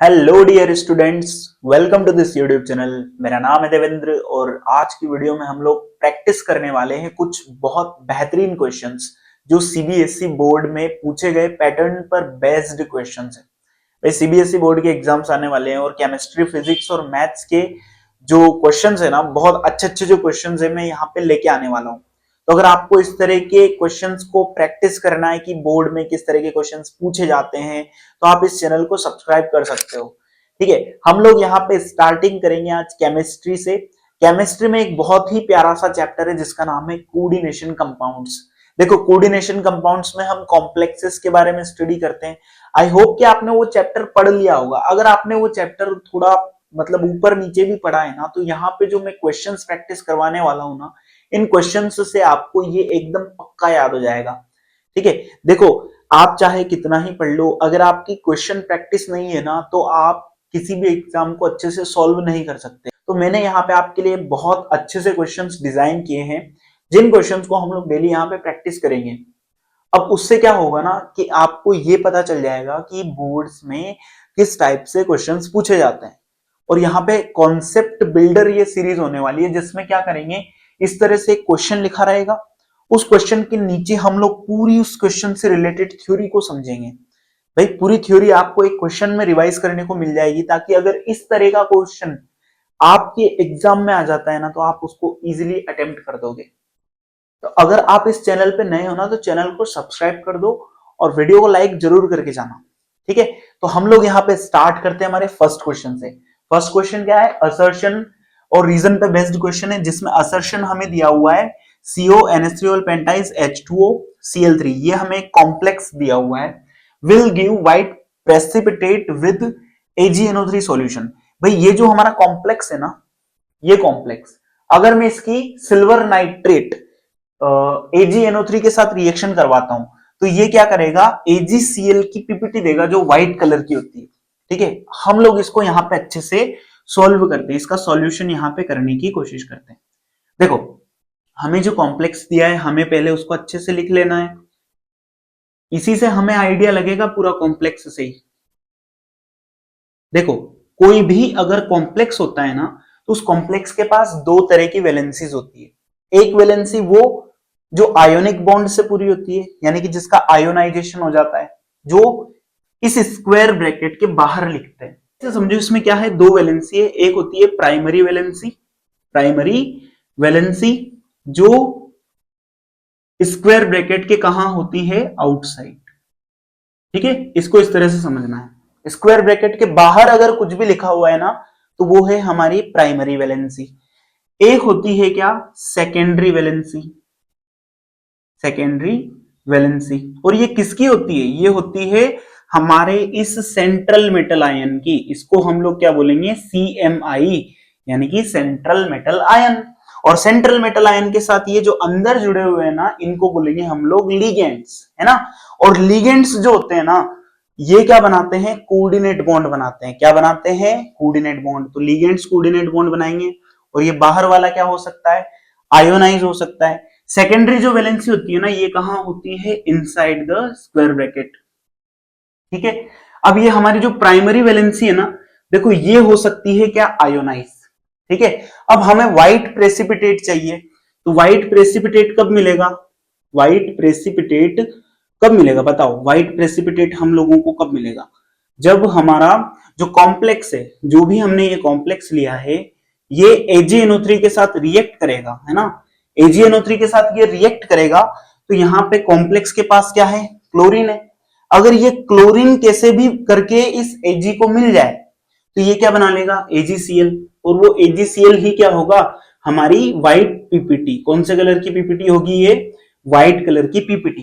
Hello dear students, welcome to this YouTube channel. मेरा नाम है देवेंद्र और आज की वीडियो में हम लोग प्रैक्टिस करने वाले हैं कुछ बहुत बेहतरीन क्वेश्चंस जो सीबीएसई बोर्ड में पूछे गए पैटर्न पर बेस्ड क्वेश्चंस हैं। भाई सीबीएसई बोर्ड के एग्जाम्स आने वाले हैं और केमिस्ट्री, फिजिक्स और मैथ्स के जो क्वेश्चंस है ना, बहुत अच्छे अच्छे जो क्वेश्चंस है मैं यहाँ पे लेके आने वाला हूँ। तो अगर आपको इस तरह के क्वेश्चंस को प्रैक्टिस करना है कि बोर्ड में किस तरह के क्वेश्चंस पूछे जाते हैं, तो आप इस चैनल को सब्सक्राइब कर सकते हो। ठीक है, हम लोग यहाँ पे स्टार्टिंग करेंगे आज केमिस्ट्री से। केमिस्ट्री में एक बहुत ही प्यारा सा चैप्टर है जिसका नाम है कोऑर्डिनेशन कंपाउंड्स। देखो, कोऑर्डिनेशन कंपाउंड्स में हम कॉम्प्लेक्सेस के बारे में स्टडी करते हैं। आई होप कि आपने वो चैप्टर पढ़ लिया होगा। अगर आपने वो चैप्टर थोड़ा मतलब ऊपर नीचे भी पढ़ा है ना, तो यहाँ पे जो मैं क्वेश्चंस प्रैक्टिस करवाने वाला हूँ ना, इन क्वेश्चंस से आपको ये एकदम पक्का याद हो जाएगा। ठीक है, देखो, आप चाहे कितना ही पढ़ लो, अगर आपकी क्वेश्चन प्रैक्टिस नहीं है ना, तो आप किसी भी एग्जाम को अच्छे से सॉल्व नहीं कर सकते। तो मैंने यहाँ पे आपके लिए बहुत अच्छे से क्वेश्चंस डिजाइन किए हैं, जिन क्वेश्चंस को हम लोग डेली यहाँ पे प्रैक्टिस करेंगे। अब उससे क्या होगा ना कि आपको ये पता चल जाएगा कि बोर्ड्स में किस टाइप से क्वेश्चंस पूछे जाते हैं। और यहाँ पे कॉन्सेप्ट बिल्डर ये सीरीज होने वाली है, जिसमें क्या करेंगे, इस तरह से क्वेश्चन लिखा रहेगा, उस क्वेश्चन के नीचे हम लोग पूरी उस क्वेश्चन से रिलेटेड थ्योरी को समझेंगे। भाई पूरी थ्योरी आपको एक क्वेश्चन में रिवाइज करने को मिल जाएगी, ताकि अगर इस तरह का क्वेश्चन आपके एग्जाम में आ जाता है ना, तो आप उसको इजीली अटेम्प्ट कर दोगे। तो अगर आप इस चैनल पे नए हो ना, तो चैनल को सब्सक्राइब कर दो और वीडियो को लाइक जरूर करके जाना। ठीक है, तो हम लोग यहाँ पे स्टार्ट करते हैं हमारे फर्स्ट क्वेश्चन से। फर्स्ट क्वेश्चन क्या है? असर्शन और रीजन पे बेस्ड क्वेश्चन है, जिसमें असर्शन हमें दिया हुआ है CONH3 पेंटाइज H2O Cl3। ये हमें एक कॉम्प्लेक्स दिया हुआ है, will give white precipitate with AgNO3 solution. भाई ये जो हमारा कॉम्प्लेक्स है ना, ये कॉम्प्लेक्स अगर मैं इसकी सिल्वर नाइट्रेट AgNO3 के साथ रिएक्शन करवाता हूं, तो ये क्या करेगा, AgCl की पीपीटी देगा जो व्हाइट कलर की होती है। ठीक है, हम लोग इसको यहाँ पे अच्छे से सॉल्व करते हैं, इसका सॉल्यूशन यहाँ पे करने की कोशिश करते हैं। देखो, हमें जो कॉम्प्लेक्स दिया है, हमें पहले उसको अच्छे से लिख लेना है। इसी से हमें आइडिया लगेगा पूरा कॉम्प्लेक्स से ही। देखो, कोई भी अगर कॉम्प्लेक्स होता है ना, तो उस कॉम्प्लेक्स के पास दो तरह की वैलेंसीज होती है। एक वैलेंसी वो जो आयोनिक बॉन्ड से पूरी होती है, यानी कि जिसका आयोनाइजेशन हो जाता है, जो इस स्क्वायर ब्रैकेट के बाहर लिखते हैं। तो समझो इसमें क्या है, दो वैलेंसी है। एक होती है प्राइमरी वैलेंसी, प्राइमरी वैलेंसी जो स्क्वायर ब्रैकेट के कहां होती है, आउटसाइड। ठीक है, इसको इस तरह से समझना है। स्क्वायर ब्रैकेट के बाहर अगर कुछ भी लिखा हुआ है ना, तो वो है हमारी प्राइमरी वैलेंसी। एक होती है क्या, सेकेंडरी वैलेंसी, सेकेंडरी वैलेंसी। और ये किसकी होती है, ये होती है हमारे इस सेंट्रल मेटल आयन की। इसको हम लोग क्या बोलेंगे, CMI, यानी कि सेंट्रल मेटल आयन। और सेंट्रल मेटल आयन के साथ ये जो अंदर जुड़े हुए हैं ना, इनको बोलेंगे हम लोग लिगेंड्स, है ना। और लिगेंड्स जो होते हैं ना, ये क्या बनाते हैं, कोऑर्डिनेट बॉन्ड बनाते हैं। क्या बनाते हैं, कोऑर्डिनेट बॉन्ड। तो लिगेंड्स कोऑर्डिनेट बॉन्ड बनाएंगे। और ये बाहर वाला क्या हो सकता है, आयोनाइज हो सकता है। सेकेंडरी जो वैलेंसी होती है ना, ये कहां होती है, इनसाइड द स्क्वायर ब्रैकेट। ठीक है, अब ये हमारी जो प्राइमरी वैलेंसी है ना, देखो ये हो सकती है क्या, आयोनाइज। ठीक है, अब हमें व्हाइट प्रेसिपिटेट चाहिए, तो व्हाइट प्रेसिपिटेट कब मिलेगा, व्हाइट प्रेसिपिटेट कब मिलेगा, बताओ। व्हाइट प्रेसिपिटेट हम लोगों को कब मिलेगा, जब हमारा जो कॉम्प्लेक्स है, जो भी हमने ये कॉम्प्लेक्स लिया है, ये AgNO3 के साथ रिएक्ट करेगा, है ना। AgNO3 के साथ ये रिएक्ट करेगा, तो यहाँ पे कॉम्प्लेक्स के पास क्या है, क्लोरीन है। अगर ये क्लोरीन कैसे भी करके इस Ag को मिल जाए, तो ये क्या बना लेगा, AgCl। और वो AgCl ही क्या होगा, हमारी व्हाइट पीपीटी। कौन से कलर की पीपीटी होगी, ये व्हाइट कलर की पीपीटी।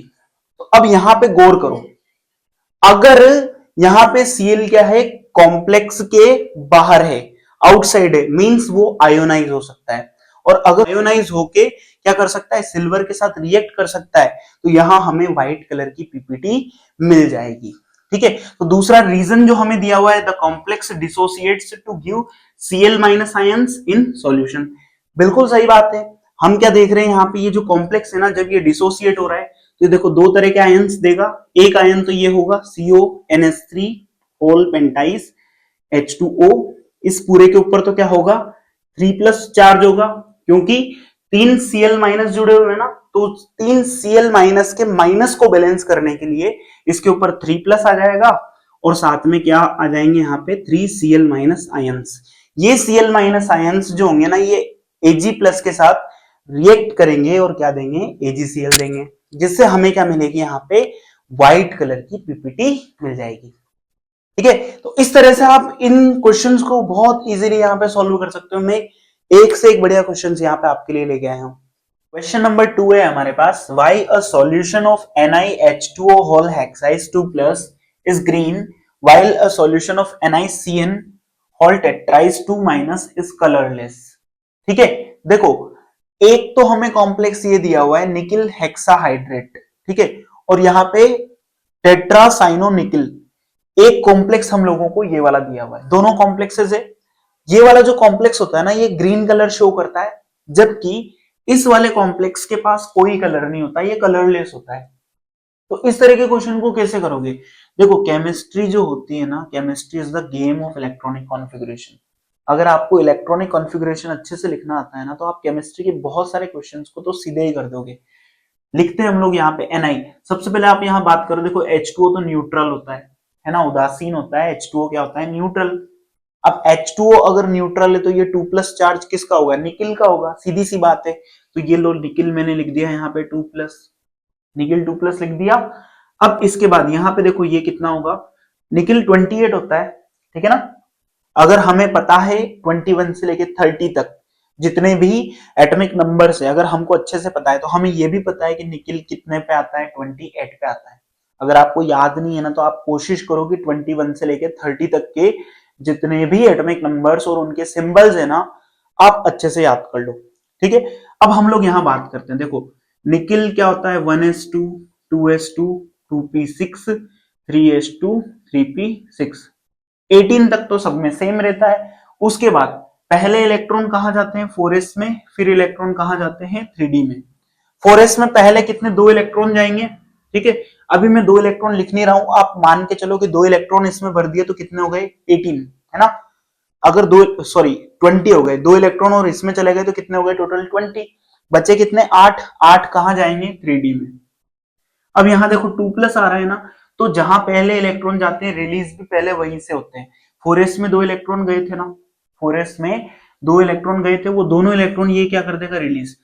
तो अब यहां पे गौर करो, अगर यहां पे Cl क्या है, कॉम्प्लेक्स के बाहर है, आउटसाइड है, मींस वो आयोनाइज हो सकता है। और अगर आयोनाइज होके क्या कर सकता है, सिल्वर के साथ रिएक्ट कर सकता है, तो यहां हमें व्हाइट कलर की पीपीटी मिल जाएगी। ठीक है, तो दूसरा रीजन जो हमें दिया हुआ है, the complex dissociates to give Cl minus ions in solution. बिल्कुल सही बात है। हम क्या देख रहे हैं यहाँ पे, ये जो कॉम्प्लेक्स है ना, जब ये डिसोसिएट हो रहा है, तो ये देखो दो तरह के आयंस देगा। एक आयन तो ये होगा CONH3 होल पेंटाइज, H2O, इस पूरे के ऊपर तो क्या होगा 3+ चार्ज होगा, क्योंकि 3Cl- जुड़े हुए हैं ना, तो 3Cl- के माइनस को बैलेंस करने के लिए इसके ऊपर 3+ आ जाएगा और साथ में क्या आ जाएंगे यहाँ पे 3Cl- आयंस। ये Cl- आयंस जो होंगे ना, ये Ag+ के साथ रिएक्ट करेंगे और क्या देंगे, AgCl देंगे, जिससे हमें क्या मिलेगी, यहाँ पे व्हाइट कलर की पीपीटी मिल जाएगी। ठीक है, तो इस तरह से आप इन क्वेश्चंस को बहुत इजीली यहाँ पे सॉल्व कर सकते हो। मैं एक से एक बढ़िया क्वेश्चंस यहाँ पे आपके लिए लेके आया हूं। क्वेश्चन नंबर 2 है हमारे पास, why a solution of NiH2O whole हेक्साइज 2+ is green while a solution of NiCN whole टेट्राइज 2- इज कलरलेस। ठीक है, देखो एक तो हमें कॉम्प्लेक्स ये दिया हुआ है निकिल हेक्साहाइड्रेट, ठीक है, और यहाँ पे टेट्रासाइनोनिकिल, एक कॉम्प्लेक्स हम लोगों को ये वाला दिया हुआ है, दोनों कॉम्प्लेक्सेस है। ये वाला जो कॉम्प्लेक्स होता है ना, ये ग्रीन कलर शो करता है, जबकि इस वाले कॉम्प्लेक्स के पास कोई कलर नहीं होता, ये कलरलेस होता है। तो इस तरह के क्वेश्चन को कैसे करोगे? देखो केमिस्ट्री जो होती है ना, chemistry is the game of electronic configuration. अगर आपको इलेक्ट्रॉनिक कॉन्फ़िगरेशन अच्छे से लिखना आता है ना, तो आप केमिस्ट्री के बहुत सारे क्वेश्चंस को तो सीधे ही कर दोगे। लिखते हैं हम लोग यहाँ पे Ni। सबसे पहले आप यहाँ बात करो, देखो H2O तो न्यूट्रल होता है ना, उदासीन होता है। H2O क्या होता है, न्यूट्रल। अब H2O अगर न्यूट्रल है तो ये 2+ चार्ज किसका होगा, निकिल का होगा, सीधी सी बात है। तो ये लो निकिल मैंने लिख दिया यहाँ पे 2+, निकिल 2+ लिख दिया। अब इसके बाद यहाँ पे देखो ये कितना होगा, निकिल 28 होता है, ठीक है ना। अगर हमें पता है 21 से लेके 30 तक जितने भी एटॉमिक नंबर्स है, अगर हमको अच्छे से पता है, तो हमें ये भी पता है कि निकिल कितने पे आता है, 28 पे आता है। अगर आपको याद नहीं है ना, तो आप कोशिश करो कि 21 से लेके 30 तक के जितने भी एटॉमिक नंबर्स और उनके सिंबल्स है ना, आप अच्छे से याद कर लो। ठीक है, अब हम लोग यहां बात करते हैं। देखो निकिल क्या होता है, 1s2 2s2 2p6 3s2 3p6, 18 तक तो सब में सेम रहता है। उसके बाद पहले इलेक्ट्रॉन कहां जाते हैं, 4s में, फिर इलेक्ट्रॉन कहां जाते हैं, 3d में। 4s में पहले कितने, 2 इलेक्ट्रॉन जाएंगे, ठीक है। अभी मैं 2 इलेक्ट्रॉन लिख नहीं रहा हूं, आप मान के चलो कि 2 इलेक्ट्रॉन इसमें भर दिए तो कितने हो गए, 18, है ना। अगर 20 हो गए, 2 इलेक्ट्रॉन और इसमें चले गए तो कितने हो गए, टोटल 20। बचे कितने, 8। 8 कहां जाएंगे, 3d में। अब यहां देखो 2+ आ रहा है ना, तो जहां पहले इलेक्ट्रॉन जाते हैं रिलीज भी पहले वहीं से होते हैं। 4s में 2 इलेक्ट्रॉन गए थे ना, 4s में 2 इलेक्ट्रॉन गए थे, वो दोनों इलेक्ट्रॉन ये क्या कर देगा, रिलीज।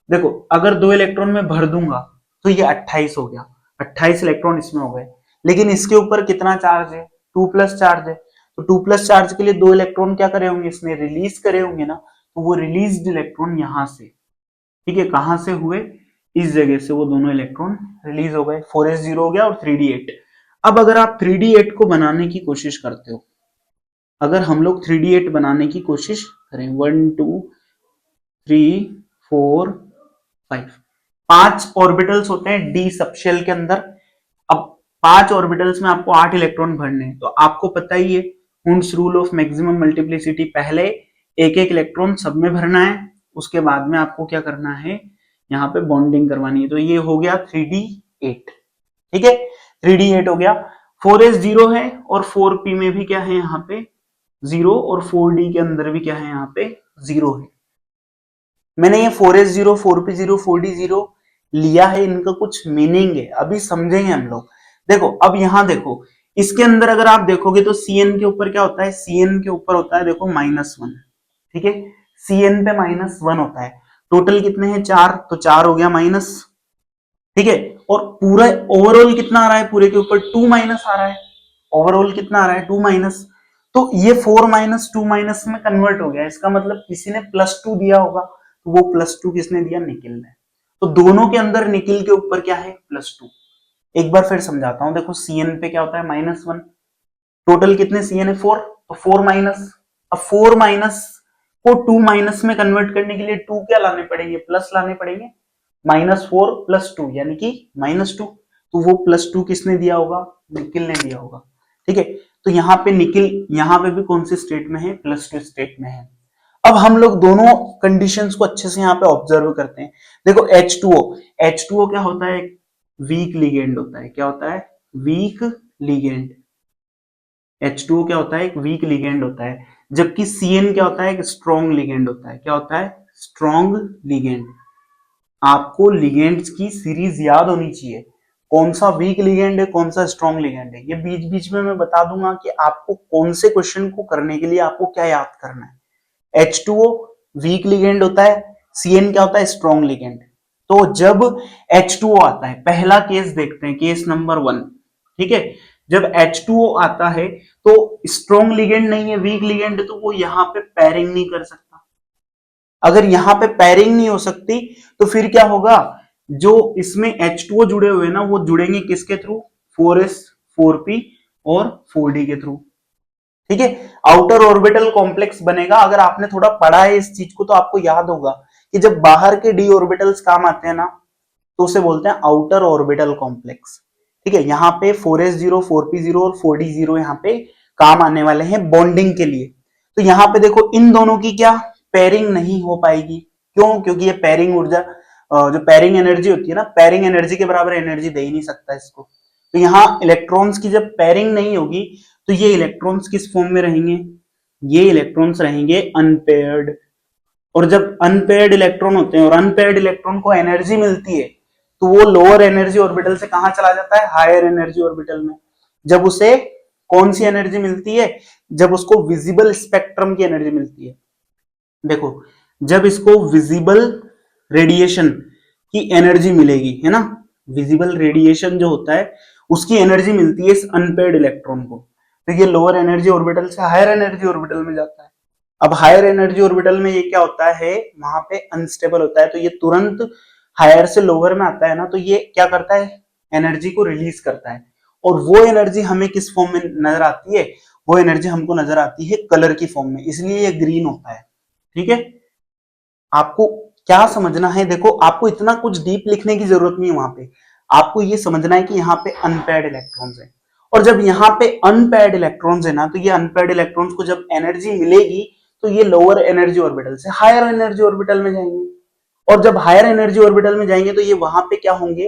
देखो अगर 2 इलेक्ट्रॉन में भर दूंगा तो ये 28 हो गया, 28 इलेक्ट्रॉन इसमें हो गए। लेकिन इसके ऊपर कितना चार्ज है, 2+ चार्ज है, तो 2+ चार्ज के लिए 2 इलेक्ट्रॉन क्या करे होंगे, इसने रिलीज करे होंगे ना, तो वो रिलीज इलेक्ट्रॉन यहां से, ठीक है, कहां से हुए, इस जगह से वो दोनों इलेक्ट्रॉन रिलीज हो गए, 4s 0 हो गया और 3d 8। अब अगर आप 3d 8 को बनाने की कोशिश करते हो, अगर हम लोग 3d 8 बनाने की कोशिश करें, 1 2 3 4 5, 5 ऑर्बिटल्स होते हैं डी सबशेल के अंदर। अब 5 ऑर्बिटल्स में आपको 8 इलेक्ट्रॉन भरने हैं, तो आपको पता ही है Hund's rule of maximum multiplicity, पहले एक एक इलेक्ट्रॉन सब में भरना है, उसके बाद में आपको क्या करना है, यहाँ पे बॉन्डिंग करवानी है। तो ये हो गया 3d8, ठीक है, 3d8 हो गया। 4s 0 है और 4p में भी क्या है, यहाँ पे 0, और 4d के अंदर भी क्या है, यहाँ पे 0 है। मैंने ये 4s 0 4p 0 4d 0 लिया है, इनका कुछ मीनिंग है, अभी समझेंगे हम लोग। देखो अब यहां देखो, इसके अंदर अगर आप देखोगे तो Cn के ऊपर क्या होता है, Cn के ऊपर होता है देखो -1, ठीक है, Cn पे -1 होता है। टोटल कितने हैं, 4, तो 4 हो गया माइनस, ठीक है। और पूरा ओवरऑल कितना आ रहा है, पूरे के ऊपर 2 माइनस आ रहा है, ओवरऑल कितना आ रहा है, 2 माइनस। तो ये 4 - 2 - में कन्वर्ट हो गया, इसका मतलब किसी ने +2 दिया होगा, तो वो +2 किसने दिया, निकिल ने। तो दोनों के अंदर निकिल के ऊपर क्या है, +2। एक बार फिर समझाता हूं, देखो Cn पे क्या होता है, -1, टोटल कितने Cn है, 4, तो 4 माइनस। अब 4 माइनस को 2 माइनस में कन्वर्ट करने के लिए 2 क्या लाने पड़ेंगे, प्लस लाने पड़ेंगे, -4 + 2 यानी कि -2। तो वो +2 किसने दिया होगा, निकिल ने दिया होगा, ठीक है। तो यहाँ पे निकिल यहाँ पे भी कौन सी स्टेट में है, +2 स्टेट में है। अब हम लोग दोनों कंडीशंस को अच्छे से यहाँ पे ऑब्जर्व करते हैं। देखो H2O क्या होता है, वीक लिगेंड होता है, क्या होता है, वीक लिगेंड। H2O क्या होता है, एक वीक लिगेंड होता है, जबकि CN क्या होता है, एक स्ट्रॉन्ग लिगेंड होता है। क्या होता है, स्ट्रॉन्ग लिगेंड। आपको लिगेंड्स की सीरीज याद होनी चाहिए, कौन सा वीक लिगेंड है, कौन सा स्ट्रॉन्ग लिगेंड है। ये बीच बीच में मैं बता दूंगा कि आपको कौन से क्वेश्चन को करने के लिए आपको क्या याद करना है। H2O वीक लिगेंड होता है, CN क्या होता है, स्ट्रॉन्ग लिगेंड। तो जब H2O आता है, पहला केस देखते हैं, केस नंबर 1, ठीक है। जब H2O आता है तो स्ट्रॉन्ग लिगेंड नहीं है, वीक लिगेंड है, तो वो यहां पे पैरिंग नहीं कर सकता। अगर यहां पे पैरिंग नहीं हो सकती तो फिर क्या होगा, जो इसमें H2O जुड़े हुए ना, वो जुड़ेंगे किसके थ्रू, 4s 4p और 4d के थ्रू, ठीक है। आउटर ऑर्बिटल कॉम्प्लेक्स बनेगा। अगर आपने थोड़ा पढ़ा है इस चीज को तो आपको याद होगा कि जब बाहर के डी ऑर्बिटल्स काम आते हैं ना, तो उसे बोलते हैं आउटर ऑर्बिटल कॉम्प्लेक्स, ठीक है। यहाँ पे 4s0 4p0 और 4d0 यहाँ पे काम आने वाले हैं बॉन्डिंग के लिए। तो यहाँ पे देखो इन दोनों की क्या पेयरिंग नहीं हो पाएगी, क्यों, क्योंकि ये पेयरिंग ऊर्जा, जो पेयरिंग एनर्जी होती है ना, पेयरिंग एनर्जी के बराबर एनर्जी दे ही नहीं सकता इसको। तो यहाँ इलेक्ट्रॉन्स की जब पेयरिंग नहीं होगी तो ये इलेक्ट्रॉन्स किस फॉर्म में रहेंगे, ये इलेक्ट्रॉन्स रहेंगे अनपेयर्ड। और जब अनपेयर्ड इलेक्ट्रॉन होते हैं और अनपेयर्ड इलेक्ट्रॉन को एनर्जी मिलती है तो वो लोअर एनर्जी ऑर्बिटल से कहां चला जाता है, हायर एनर्जी ऑर्बिटल में। जब उसे कौन सी एनर्जी मिलती है, जब उसको विजिबल स्पेक्ट्रम की एनर्जी मिलती है। देखो जब इसको विजिबल रेडिएशन की एनर्जी मिलेगी, है ना, विजिबल रेडिएशन जो होता है उसकी एनर्जी मिलती है इस अनपेयर्ड इलेक्ट्रॉन को, तो ये लोअर एनर्जी ऑर्बिटल से हायर एनर्जी ऑर्बिटल में जाता है। अब हायर एनर्जी ऑर्बिटल में ये क्या होता है, वहां पे अनस्टेबल होता है, तो ये तुरंत हायर से लोअर में आता है ना, तो ये क्या करता है, एनर्जी को रिलीज करता है। और वो एनर्जी हमें किस फॉर्म में नजर आती है, वो एनर्जी हमको नजर आती है कलर की फॉर्म में, इसलिए ये ग्रीन होता है, ठीक है। आपको क्या समझना है, देखो आपको इतना कुछ डीप लिखने की जरूरत नहीं है वहां पे, आपको ये समझना है कि यहाँ पे अनपेयर्ड इलेक्ट्रॉन्स है। और जब यहाँ पे अनपेयर्ड इलेक्ट्रॉन्स है ना, तो ये अनपेयर्ड इलेक्ट्रॉन्स को जब एनर्जी मिलेगी तो ये लोअर एनर्जी ऑर्बिटल से हायर एनर्जी ऑर्बिटल में जाएंगे। और जब हायर एनर्जी ऑर्बिटल में जाएंगे तो ये वहां पे क्या होंगे,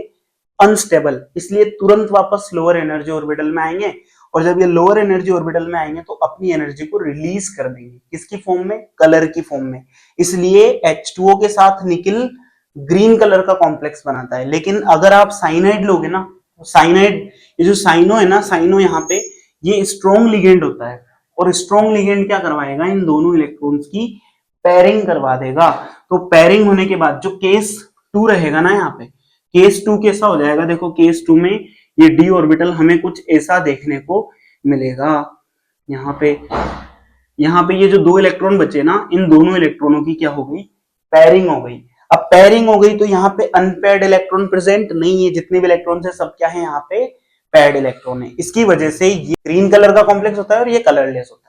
अनस्टेबल, इसलिए तुरंत वापस लोअर एनर्जी ऑर्बिटल में आएंगे। और जब ये लोअर एनर्जी ऑर्बिटल में आएंगे तो अपनी एनर्जी को रिलीज कर देंगे, किसकी फॉर्म में, कलर की फॉर्म में। इसलिए H2O के साथ निकिल ग्रीन कलर का कॉम्प्लेक्स बनाता है। लेकिन अगर आप साइनाइड लोगे ना, साइनाइड, ये जो साइनो है ना, साइनो यहाँ पे ये स्ट्रॉन्ग लिगेंड होता है, और स्ट्रॉन्ग लिगेंड क्या करवाएगा, इन दोनों इलेक्ट्रॉन्स की पेयरिंग करवा देगा। तो पेयरिंग होने के बाद जो केस 2 रहेगा ना, यहाँ पे केस 2 कैसा हो जाएगा, देखो केस 2 में ये डी ऑर्बिटल हमें कुछ ऐसा देखने को मिलेगा। यहाँ पे ये जो 2 इलेक्ट्रॉन बचे ना, इन दोनों इलेक्ट्रॉनों की क्या हो गई, पेयरिंग हो गई। अब पेयरिंग हो गई तो यहाँ पे अनपेयर्ड इलेक्ट्रॉन प्रेजेंट नहीं है, जितने भी इलेक्ट्रॉन है सब क्या है, यहाँ पे पेयर्ड इलेक्ट्रॉन है। इसकी वजह से ये ग्रीन कलर का कॉम्प्लेक्स होता है और ये कलरलेस होता है।